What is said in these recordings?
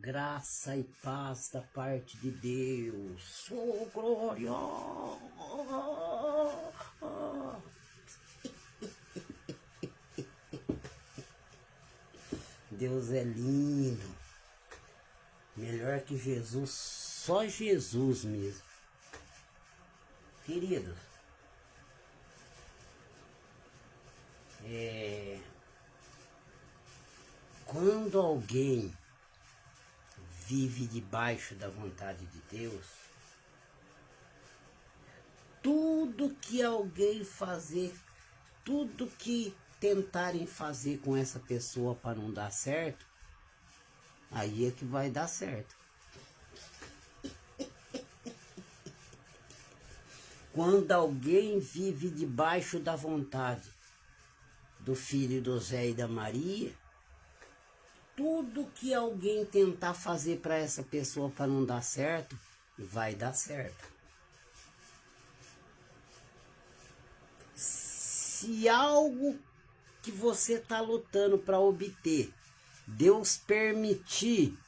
Graça e paz da parte de Deus. Oh, glória! Deus é lindo. Melhor que Jesus, só Jesus mesmo. Queridos, quando alguém vive debaixo da vontade de Deus, tudo que alguém fazer, tudo que tentarem fazer com essa pessoa para não dar certo, aí é que vai dar certo. Quando alguém vive debaixo da vontade do Filho do Zé e da Maria, tudo que alguém tentar fazer para essa pessoa para não dar certo, vai dar certo. Se algo que você está lutando para obter, Deus permitir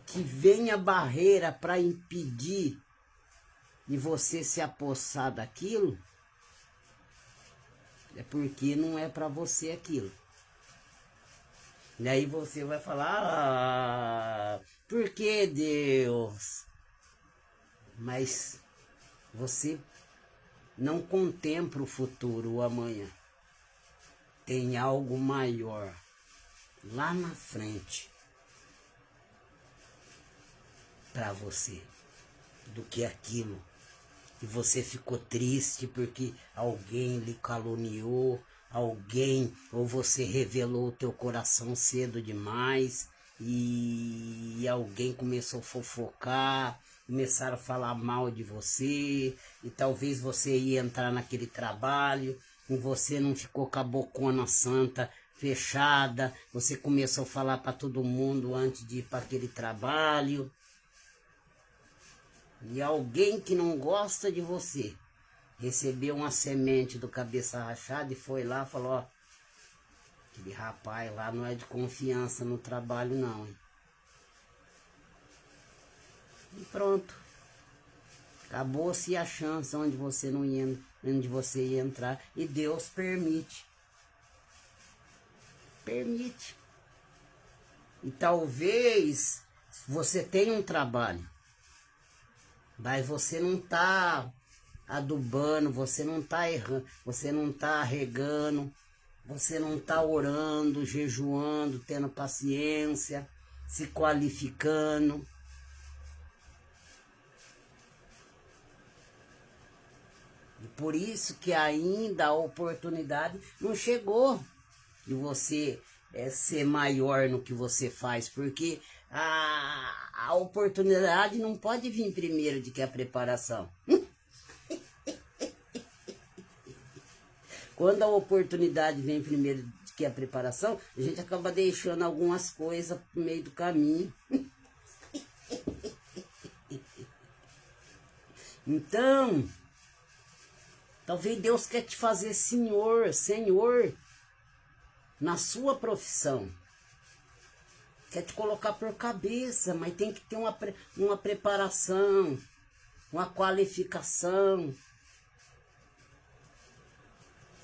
que venha barreira para impedir de você se apossar daquilo, é porque não é para você aquilo. E aí você vai falar, por que Deus? Mas você não contempla o futuro, o amanhã. Tem algo maior lá na frente para você do que aquilo que você ficou triste porque alguém lhe caluniou, alguém, ou você revelou o teu coração cedo demais e alguém começou a fofocar, começaram a falar mal de você e talvez você ia entrar naquele trabalho e você não ficou com a bocona santa fechada, você começou a falar para todo mundo antes de ir para aquele trabalho. E alguém que não gosta de você recebeu uma semente do cabeça rachada e foi lá e falou, ó, aquele rapaz lá não é de confiança no trabalho não, hein? E pronto. Acabou-se a chance onde você não ia, onde você ia entrar. E Deus permite. Permite. E talvez você tenha um trabalho, mas você não está adubando, você não está errando, você não está regando, você não está orando, jejuando, tendo paciência, se qualificando. E por isso que ainda a oportunidade não chegou de você ser maior no que você faz, porque a oportunidade não pode vir primeiro de que a preparação. Quando a oportunidade vem primeiro de que a preparação, a gente acaba deixando algumas coisas no meio do caminho. Então, talvez Deus quer te fazer senhor na sua profissão. Quer te colocar por cabeça, mas tem que ter uma preparação, uma qualificação.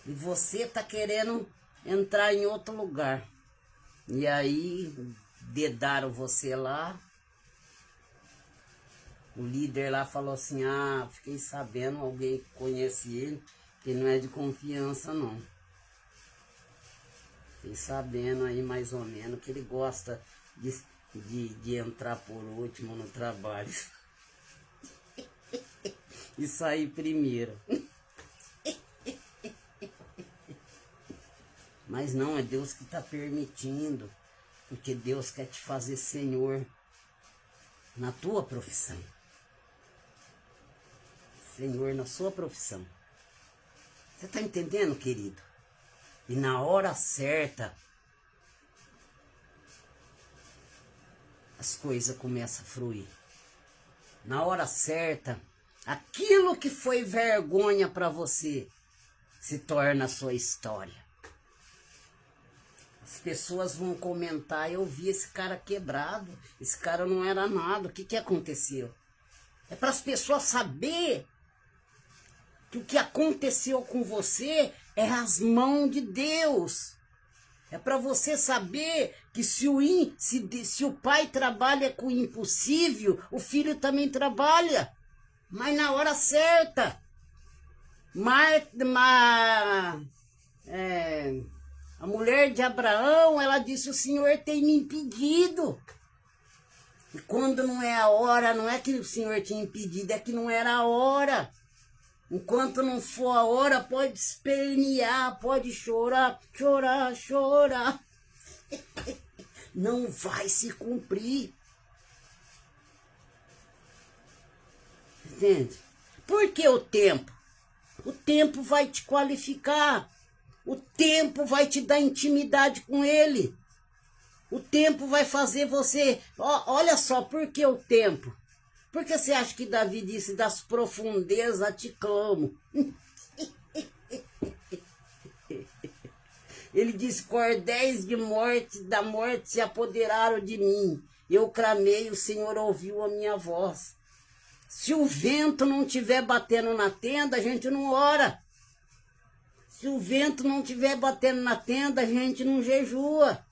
E você está querendo entrar em outro lugar. E aí, dedaram você lá. O líder lá falou assim, fiquei sabendo, alguém conhece ele, que não é de confiança não. Fiquei sabendo aí mais ou menos que ele gosta de entrar por último no trabalho. E sair primeiro. Mas não, é Deus que está permitindo, porque Deus quer te fazer senhor na tua profissão. Senhor na sua profissão. Você está entendendo, querido? E na hora certa, as coisas começam a fluir. Na hora certa, aquilo que foi vergonha para você se torna a sua história. As pessoas vão comentar, eu vi esse cara quebrado, esse cara não era nada, o que aconteceu? É para as pessoas saber que o que aconteceu com você é as mãos de Deus. É para você saber que se o pai trabalha com o impossível, o filho também trabalha, mas na hora certa. A mulher de Abraão, ela disse, o Senhor tem me impedido. E quando não é a hora, não é que o Senhor tinha impedido, é que não era a hora. Enquanto não for a hora, pode espernear, pode chorar, chorar, chorar. Não vai se cumprir. Entende? Por que o tempo? O tempo vai te qualificar. O tempo vai te dar intimidade com ele. O tempo vai fazer você... Olha só, por que o tempo? Por que você acha que Davi disse, das profundezas te clamo? Ele disse, cordéis de morte, da morte se apoderaram de mim. Eu clamei, o Senhor ouviu a minha voz. Se o vento não estiver batendo na tenda, a gente não ora. Se o vento não estiver batendo na tenda, a gente não jejua.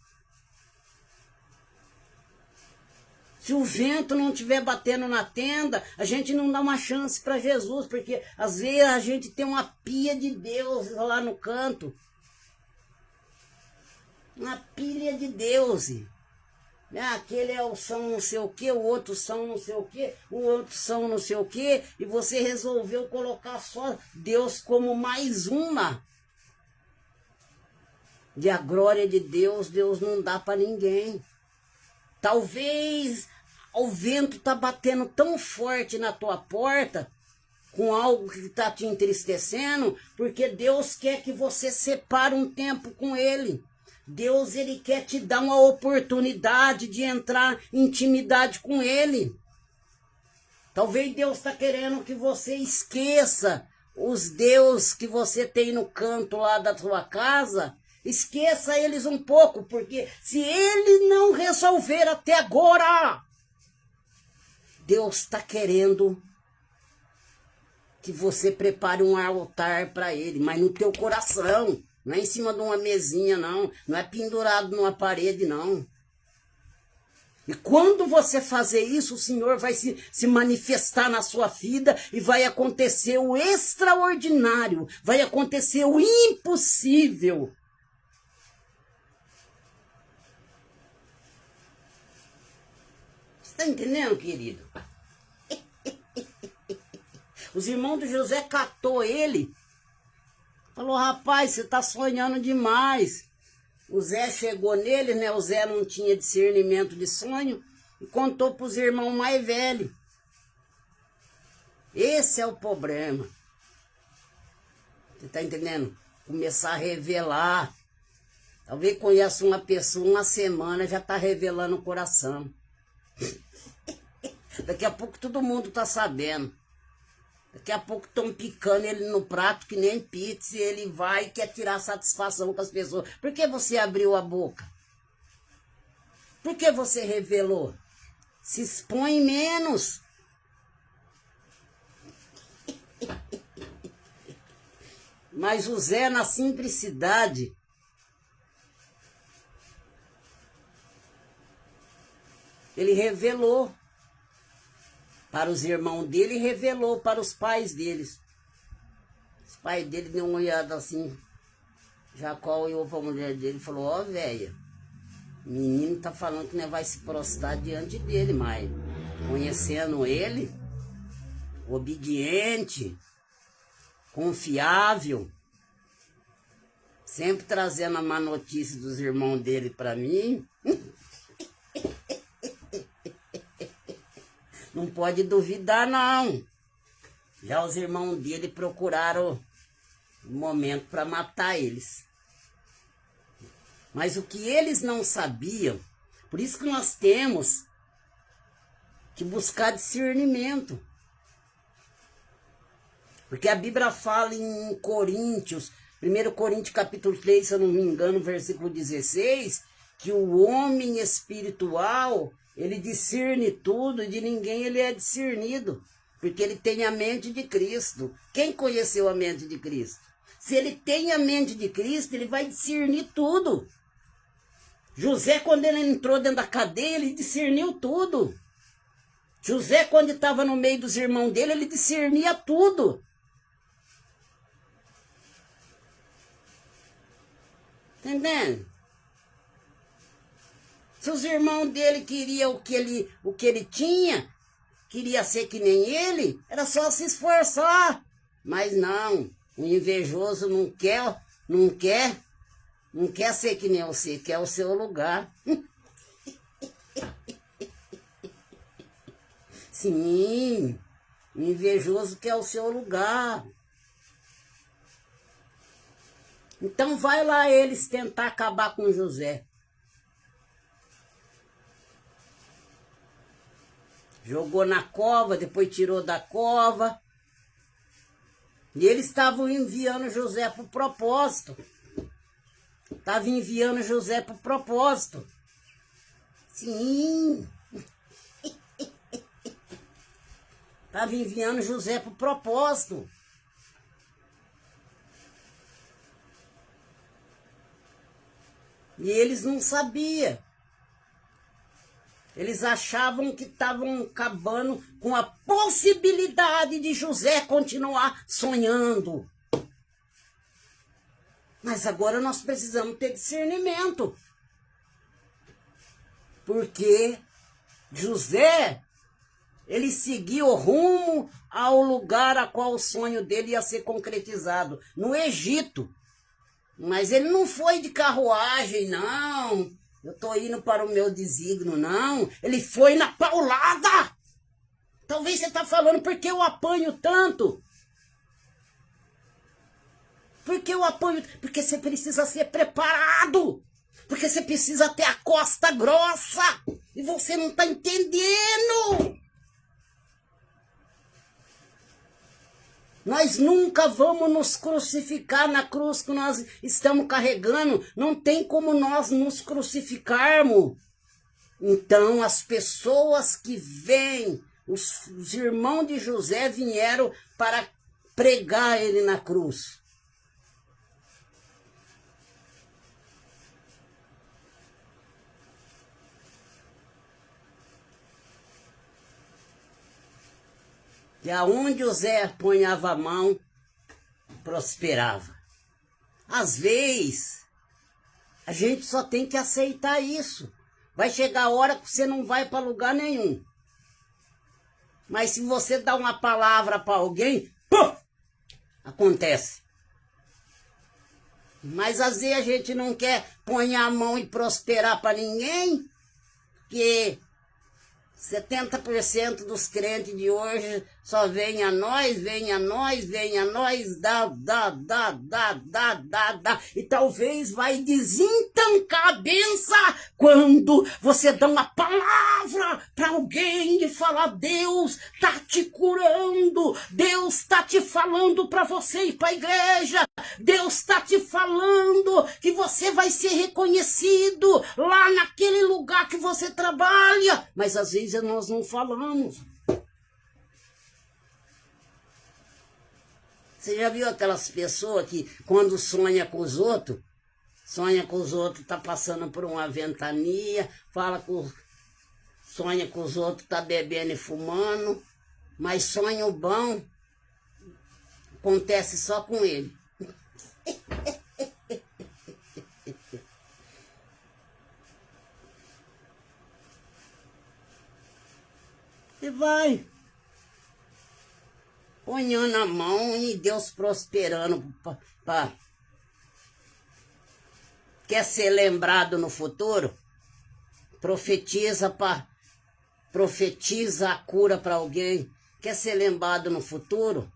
Se o vento não estiver batendo na tenda, a gente não dá uma chance para Jesus, porque às vezes a gente tem uma pia de Deus lá no canto. Uma pilha de Deus. Aquele é o São não sei o que, o outro São não sei o que, o outro São não sei o que, e você resolveu colocar só Deus como mais uma. E a glória de Deus, Deus não dá para ninguém. Talvez o vento tá batendo tão forte na tua porta, com algo que está te entristecendo, porque Deus quer que você separe um tempo com Ele. Deus, Ele quer te dar uma oportunidade de entrar em intimidade com Ele. Talvez Deus está querendo que você esqueça os deuses que você tem no canto lá da sua casa. Esqueça eles um pouco, porque se Ele não resolver até agora, Deus está querendo que você prepare um altar para Ele, mas no teu coração. Não é em cima de uma mesinha, não. Não é pendurado numa parede, não. E quando você fazer isso, o Senhor vai se manifestar na sua vida e vai acontecer o extraordinário. Vai acontecer o impossível. Você está entendendo, querido? Os irmãos de José catou ele. Falou, rapaz, você está sonhando demais. O Zé chegou nele, né? O Zé não tinha discernimento de sonho e contou para os irmãos mais velhos. Esse é o problema. Você está entendendo? Começar a revelar. Talvez conheça uma pessoa, uma semana, já está revelando o coração. Daqui a pouco todo mundo está sabendo. Daqui a pouco estão picando ele no prato que nem pizza e ele vai e quer tirar satisfação com as pessoas. Por que você abriu a boca? Por que você revelou? Se expõe menos. Mas o Zé, na simplicidade, ele revelou para os irmãos dele e revelou para os pais deles. Os pais dele deu uma olhada assim. Jacó olhou para a mulher dele e falou, ó, velha, o menino tá falando que não vai se prostrar diante dele, mas conhecendo ele, obediente, confiável, sempre trazendo a má notícia dos irmãos dele para mim, não pode duvidar, não. Já os irmãos dele procuraram um momento para matar eles. Mas o que eles não sabiam, por isso que nós temos que buscar discernimento. Porque a Bíblia fala em Coríntios, 1 Coríntios capítulo 3, se eu não me engano, versículo 16, que o homem espiritual, ele discerne tudo, e de ninguém ele é discernido, porque ele tem a mente de Cristo. Quem conheceu a mente de Cristo? Se ele tem a mente de Cristo, ele vai discernir tudo. José, quando ele entrou dentro da cadeia, ele discerniu tudo. José, quando estava no meio dos irmãos dele, ele discernia tudo. Entendendo? Se os irmãos dele queriam o que ele tinha, queria ser que nem ele, era só se esforçar. Mas não, o invejoso não quer ser que nem você, quer o seu lugar. Sim, o invejoso quer o seu lugar. Então vai lá eles tentar acabar com José. Jogou na cova, depois tirou da cova. E eles estavam enviando José para o propósito. Estavam enviando José para o propósito. Sim. Estava enviando José para o propósito. E eles não sabiam. Eles achavam que estavam acabando com a possibilidade de José continuar sonhando. Mas agora nós precisamos ter discernimento. Porque José, ele seguiu o rumo ao lugar a qual o sonho dele ia ser concretizado, no Egito. Mas ele não foi de carruagem, não. Eu estou indo para o meu desígnio, não. Ele foi na paulada. Talvez você está falando, por que eu apanho tanto? Por que eu apanho? Porque você precisa ser preparado. Porque você precisa ter a costa grossa. E você não está entendendo. Nós nunca vamos nos crucificar na cruz que nós estamos carregando. Não tem como nós nos crucificarmos. Então, as pessoas que vêm, os irmãos de José vieram para pregar ele na cruz. E aonde José apunhava a mão, prosperava. Às vezes, a gente só tem que aceitar isso. Vai chegar a hora que você não vai para lugar nenhum. Mas se você dá uma palavra para alguém, pum, acontece. Mas às vezes a gente não quer pôr a mão e prosperar para ninguém, porque 70% dos crentes de hoje só vem a nós, dá. E talvez vai desentancar a benção quando você dá uma palavra para alguém e fala, Deus tá te curando, Deus tá te falando para você ir para a igreja, Deus tá te falando que você vai ser reconhecido lá naquele lugar que você trabalha, mas às vezes nós não falamos. Você já viu aquelas pessoas que quando sonha com os outros, tá passando por uma ventania, sonha com os outros, tá bebendo e fumando, mas sonho bom acontece só com ele. E vai ponhando a mão e Deus prosperando. Quer ser lembrado no futuro? Profetiza a cura para alguém. Quer ser lembrado no futuro?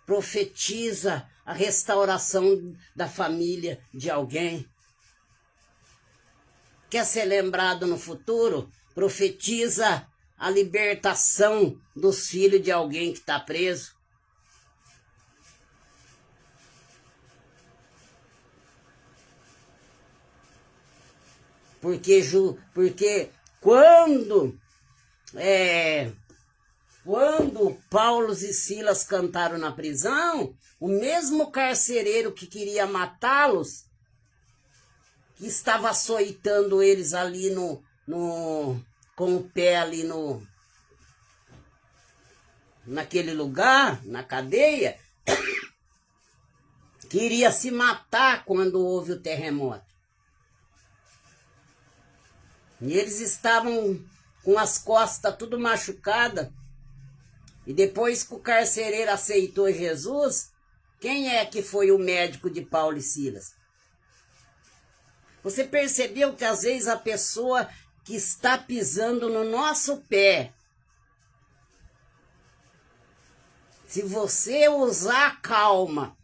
Profetiza a restauração da família de alguém. Quer ser lembrado no futuro? Profetiza a libertação dos filhos de alguém que está preso. Porque quando Paulo e Silas cantaram na prisão, o mesmo carcereiro que queria matá-los, que estava açoitando eles ali com o pé ali naquele lugar, na cadeia, queria se matar quando houve o terremoto. E eles estavam com as costas tudo machucadas. E depois que o carcereiro aceitou Jesus, quem é que foi o médico de Paulo e Silas? Você percebeu que às vezes a pessoa que está pisando no nosso pé, se você usar calma,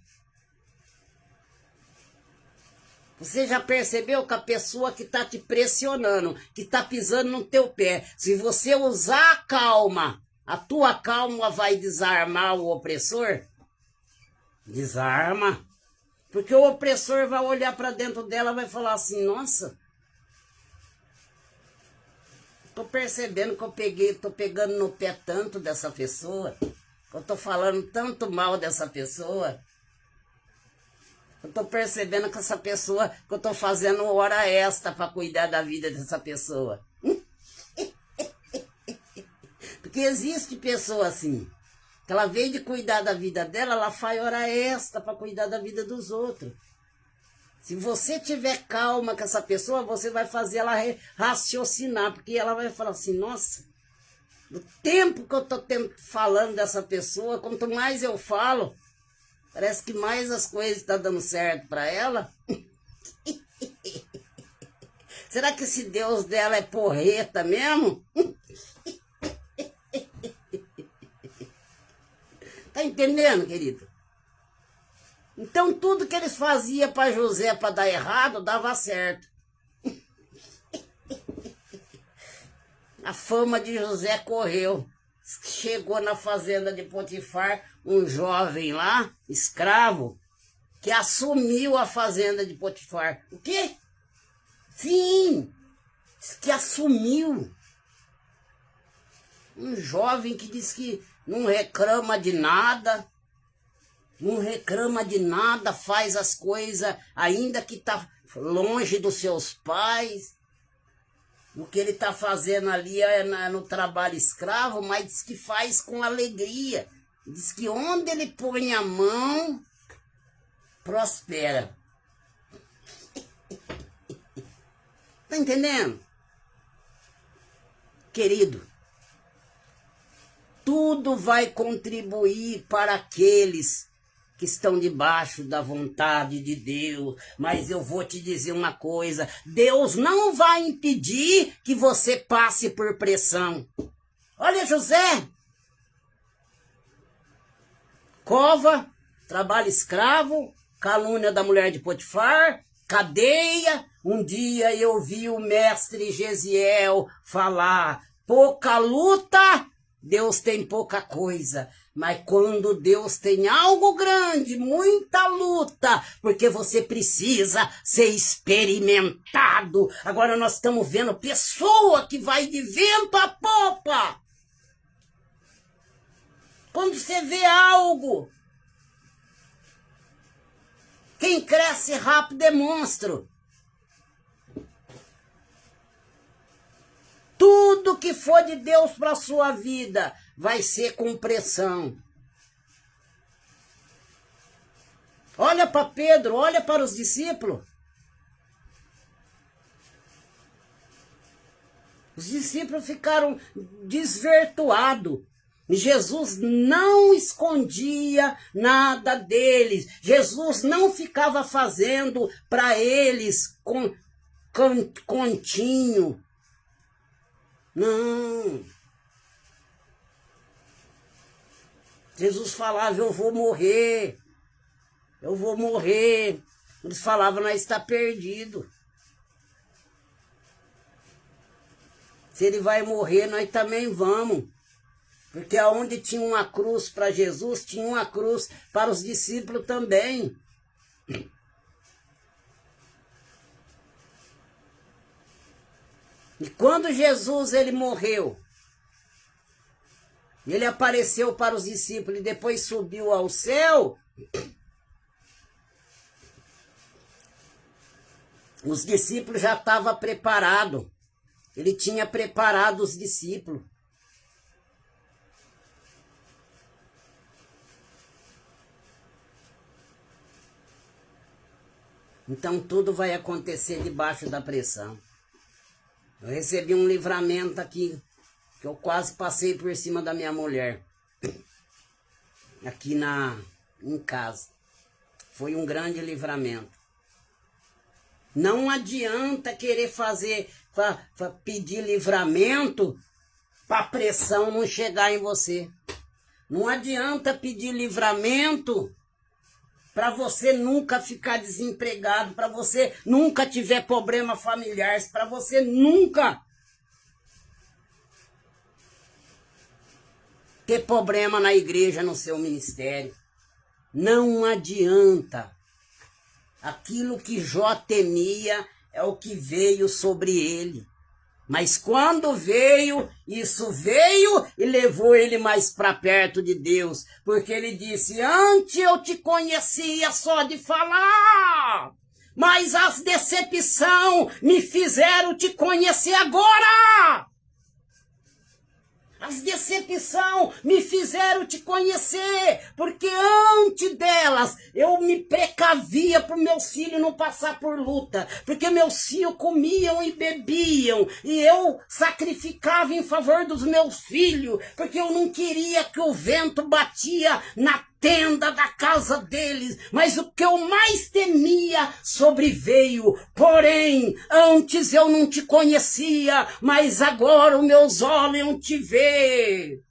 você já percebeu que a pessoa que está te pressionando, que está pisando no teu pé, se você usar calma, a tua calma vai desarmar o opressor? Desarma. Porque o opressor vai olhar para dentro dela e vai falar assim, nossa, tô percebendo que tô pegando no pé tanto dessa pessoa, eu tô falando tanto mal dessa pessoa, eu tô percebendo que essa pessoa, que eu tô fazendo hora extra para cuidar da vida dessa pessoa. Porque existe pessoa assim, que ela veio de cuidar da vida dela, ela faz hora extra para cuidar da vida dos outros. Se você tiver calma com essa pessoa, você vai fazer ela raciocinar, porque ela vai falar assim, nossa, do tempo que eu tô falando dessa pessoa, quanto mais eu falo, parece que mais as coisas estão dando certo para ela. Será que esse Deus dela é porreta mesmo? Tá entendendo, querido? Então tudo que eles faziam para José para dar errado, dava certo. A fama de José correu. Chegou na fazenda de Potifar um jovem lá, escravo, que assumiu a fazenda de Potifar. O quê? Sim, que assumiu. Um jovem que diz que não reclama de nada, faz as coisas ainda que está longe dos seus pais. O que ele está fazendo ali é no trabalho escravo, mas diz que faz com alegria. Diz que onde ele põe a mão, prospera. Tá entendendo? Querido, tudo vai contribuir para aqueles que estão debaixo da vontade de Deus. Mas eu vou te dizer uma coisa, Deus não vai impedir que você passe por pressão. Olha José, cova, trabalho escravo, calúnia da mulher de Potifar, cadeia. Um dia eu vi o mestre Gesiel falar, pouca luta, Deus tem pouca coisa. Mas quando Deus tem algo grande, muita luta, porque você precisa ser experimentado. Agora nós estamos vendo pessoa que vai de vento a popa. Quando você vê algo, quem cresce rápido é monstro. Tudo que for de Deus para a sua vida vai ser com pressão. Olha para Pedro, olha para os discípulos. Os discípulos ficaram desvirtuados. Jesus não escondia nada deles. Jesus não ficava fazendo para eles continho. Não. Jesus falava, eu vou morrer. Eu vou morrer. Eles falavam, nós está perdido. Se ele vai morrer, nós também vamos. Porque aonde tinha uma cruz para Jesus, tinha uma cruz para os discípulos também. E quando Jesus ele morreu, ele apareceu para os discípulos e depois subiu ao céu, os discípulos já estavam preparados. Ele tinha preparado os discípulos. Então tudo vai acontecer debaixo da pressão. Eu recebi um livramento aqui, que eu quase passei por cima da minha mulher. Aqui em casa. Foi um grande livramento. Não adianta querer pedir livramento para a pressão não chegar em você. Não adianta pedir livramento para você nunca ficar desempregado, para você nunca tiver problemas familiares, para você nunca ter problema na igreja, no seu ministério. Não adianta. Aquilo que Jó temia é o que veio sobre ele. Mas quando veio, isso veio e levou ele mais para perto de Deus. Porque ele disse, antes eu te conhecia só de falar, mas as decepções me fizeram te conhecer agora. As decepções me fizeram te conhecer, porque antes delas eu me precavia para meus filhos não passar por luta, porque meus filhos comiam e bebiam, e eu sacrificava em favor dos meus filhos, porque eu não queria que o vento batia na tenda da casa deles, mas o que eu mais temia sobreveio. Porém, antes eu não te conhecia, mas agora os meus olhos te vê.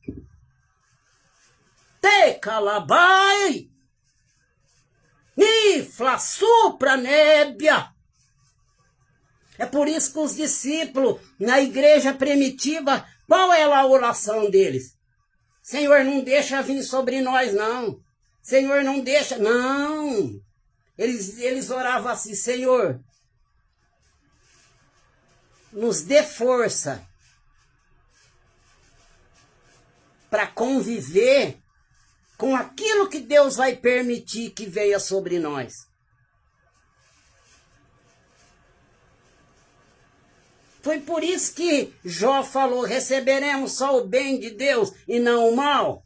Te calabai, nifla supra nébia. É por isso que os discípulos, na igreja primitiva, qual é a oração deles? Senhor, não deixa vir sobre nós, não. Senhor, não deixa. Não. Eles oravam assim, Senhor, nos dê força para conviver com aquilo que Deus vai permitir que venha sobre nós. Foi por isso que Jó falou, receberemos só o bem de Deus e não o mal.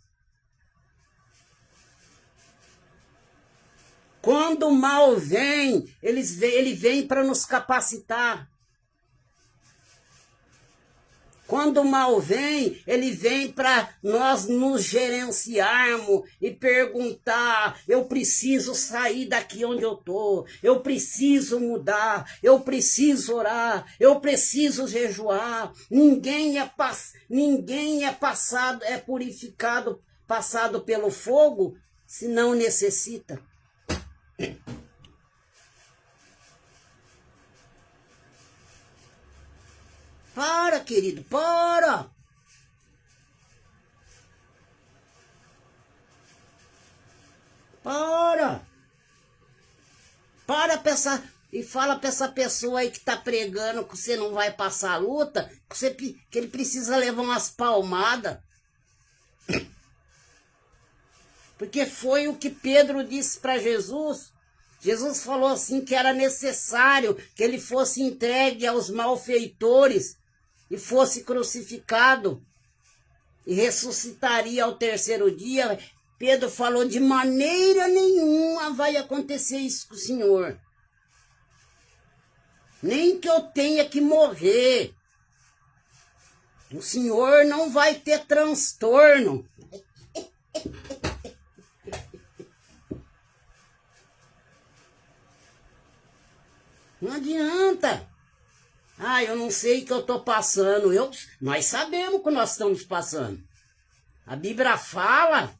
Quando o mal vem, ele vem para nos capacitar. Quando o mal vem, ele vem para nós nos gerenciarmos e perguntar, eu preciso sair daqui onde eu estou, eu preciso mudar, eu preciso orar, eu preciso jejuar. Ninguém é purificado, passado pelo fogo, se não necessita. Para, querido, para! Para pensar e fala para essa pessoa aí que tá pregando que você não vai passar a luta, que ele precisa levar umas palmadas. Porque foi o que Pedro disse para Jesus. Jesus falou assim que era necessário que ele fosse entregue aos malfeitores e fosse crucificado e ressuscitaria ao terceiro dia. Pedro falou, de maneira nenhuma vai acontecer isso com o Senhor. Nem que eu tenha que morrer. O Senhor não vai ter transtorno. Não adianta. Ah, eu não sei o que eu estou passando. Nós sabemos o que nós estamos passando. A Bíblia fala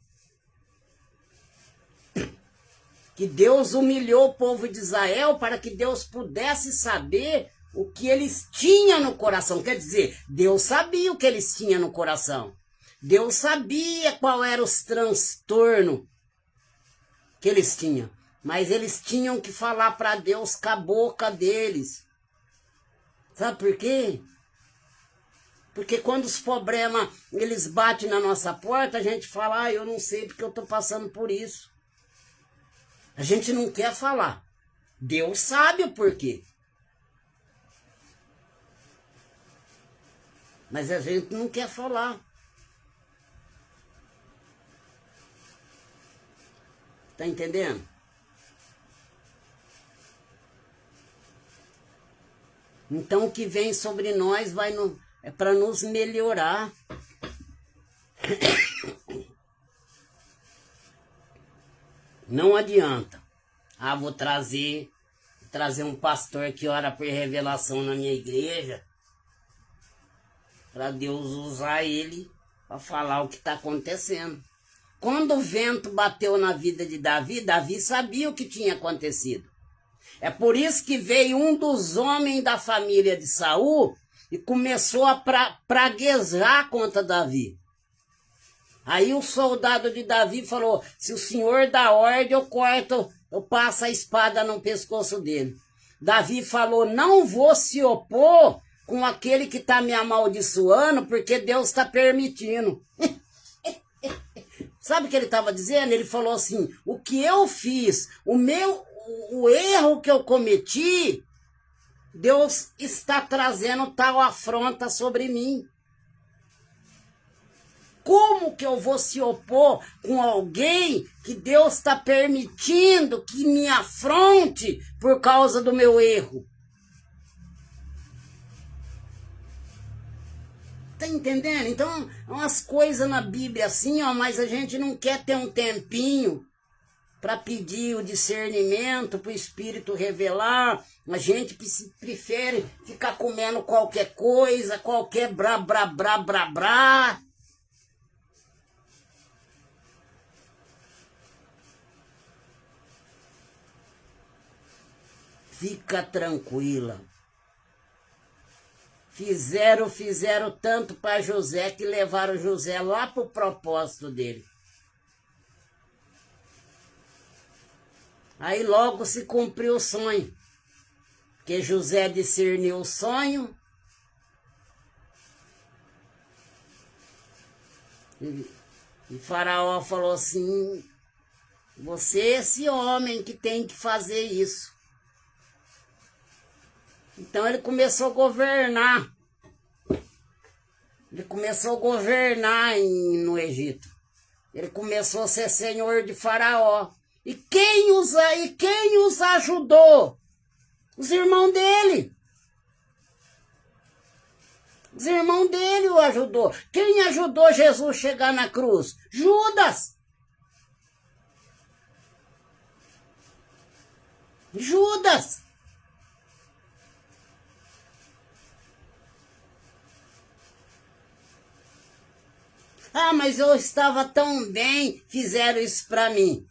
que Deus humilhou o povo de Israel para que Deus pudesse saber o que eles tinham no coração. Quer dizer, Deus sabia o que eles tinham no coração. Deus sabia qual eram os transtornos que eles tinham. Mas eles tinham que falar para Deus com a boca deles. Sabe por quê? Porque quando os problemas, eles batem na nossa porta, a gente fala, eu não sei porque eu estou passando por isso. A gente não quer falar. Deus sabe o porquê. Mas a gente não quer falar. Tá entendendo? Então o que vem sobre nós é para nos melhorar. Não adianta. Vou trazer um pastor que ora por revelação na minha igreja, para Deus usar ele para falar o que está acontecendo. Quando o vento bateu na vida de Davi, Davi sabia o que tinha acontecido. É por isso que veio um dos homens da família de Saul e começou a praguejar contra Davi. Aí o soldado de Davi falou, se o senhor dá ordem, eu passo a espada no pescoço dele. Davi falou, não vou se opor com aquele que está me amaldiçoando, porque Deus está permitindo. Sabe o que ele estava dizendo? Ele falou assim, o que eu fiz, o erro que eu cometi, Deus está trazendo tal afronta sobre mim. Como que eu vou se opor com alguém que Deus está permitindo que me afronte por causa do meu erro? Tá entendendo? Então, umas coisas na Bíblia assim, mas a gente não quer ter um tempinho para pedir o discernimento, para o Espírito revelar. A gente prefere ficar comendo qualquer coisa, qualquer brá. Fica tranquila. Fizeram tanto para José que levaram José lá para o propósito dele. Aí logo se cumpriu o sonho. Porque José discerniu o sonho. E Faraó falou assim, você é esse homem que tem que fazer isso. Então ele começou a governar. Ele começou a governar no Egito. Ele começou a ser senhor de Faraó. E quem os ajudou? Os irmãos dele. Os irmãos dele o ajudou. Quem ajudou Jesus a chegar na cruz? Judas. Judas. Mas eu estava tão bem, fizeram isso para mim.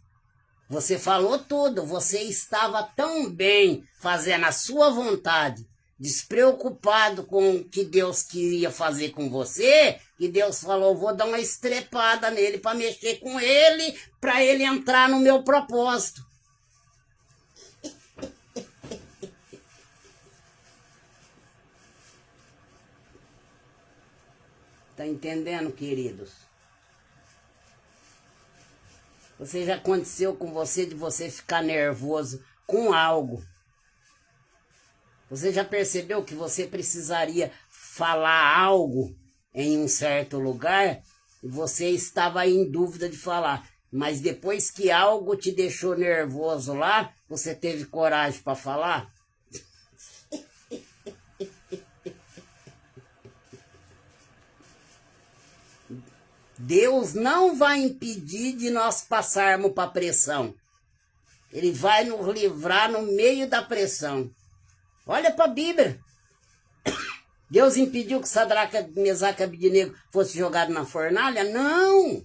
Você falou tudo, você estava tão bem fazendo a sua vontade, despreocupado com o que Deus queria fazer com você, que Deus falou, vou dar uma estrepada nele para mexer com ele, para ele entrar no meu propósito. Tá entendendo, queridos? Você já aconteceu com você de você ficar nervoso com algo? Você já percebeu que você precisaria falar algo em um certo lugar e você estava em dúvida de falar, mas depois que algo te deixou nervoso lá, você teve coragem para falar? Deus não vai impedir de nós passarmos para a pressão. Ele vai nos livrar no meio da pressão. Olha para a Bíblia. Deus impediu que Sadraque, Mesaque e Abednego fosse jogado na fornalha? Não!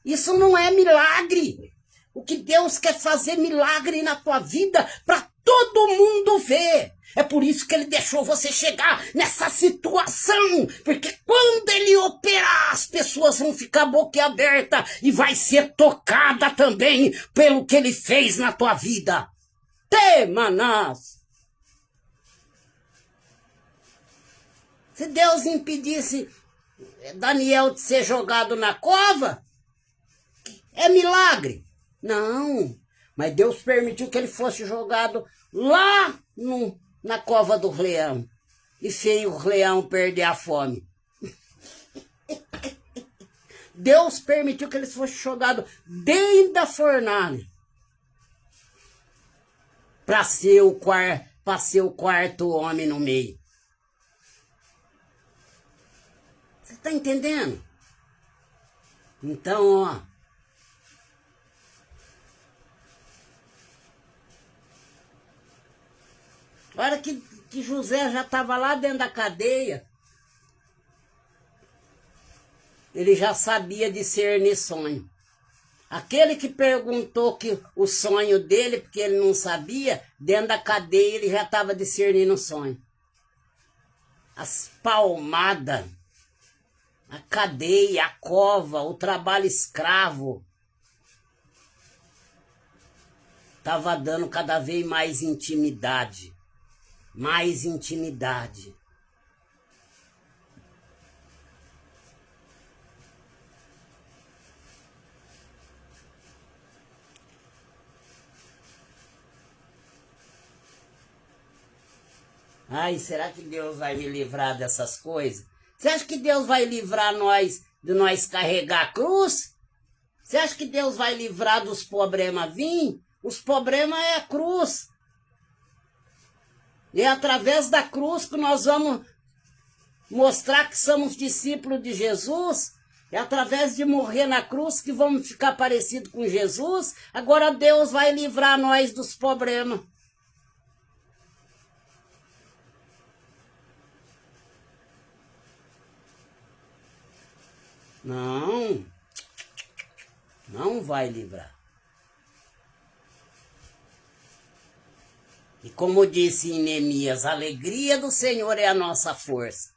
Isso não é milagre. O que Deus quer fazer milagre na tua vida para todo mundo ver. É por isso que ele deixou você chegar nessa situação. Porque quando ele operar, as pessoas vão ficar boquiaberta e vai ser tocada também pelo que ele fez na tua vida. Manás. Se Deus impedisse Daniel de ser jogado na cova, é milagre? Não, mas Deus permitiu que ele fosse jogado lá na cova do leão e fez o leão perder a fome. Deus permitiu que ele fosse jogado dentro da fornalha para ser o quarto homem no meio. Você está entendendo? Então, ó. A hora que José já estava lá dentro da cadeia, ele já sabia discernir sonho. Aquele que perguntou que o sonho dele, porque ele não sabia, dentro da cadeia ele já estava discernindo o sonho. As palmadas, a cadeia, a cova, o trabalho escravo, estava dando cada vez mais intimidade. Mais intimidade. Ai, será que Deus vai me livrar dessas coisas? Você acha que Deus vai livrar nós de nós carregar a cruz? Você acha que Deus vai livrar dos problemas vir? Os problemas é a cruz. E é através da cruz que nós vamos mostrar que somos discípulos de Jesus. É através de morrer na cruz que vamos ficar parecidos com Jesus. Agora Deus vai livrar nós dos problemas. Não, não vai livrar. E como disse em Neemias, a alegria do Senhor é a nossa força.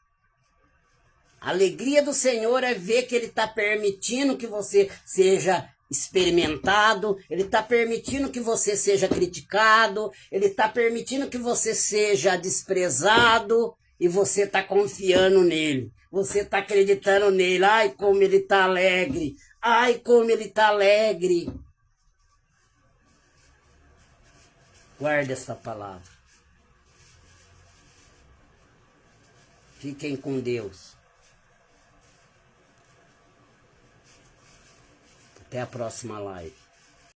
A alegria do Senhor é ver que Ele está permitindo que você seja experimentado, Ele está permitindo que você seja criticado, Ele está permitindo que você seja desprezado e você está confiando nele. Você está acreditando nele. Ai, como ele está alegre. Ai, como ele está alegre. Guarde essa palavra. Fiquem com Deus. Até a próxima live.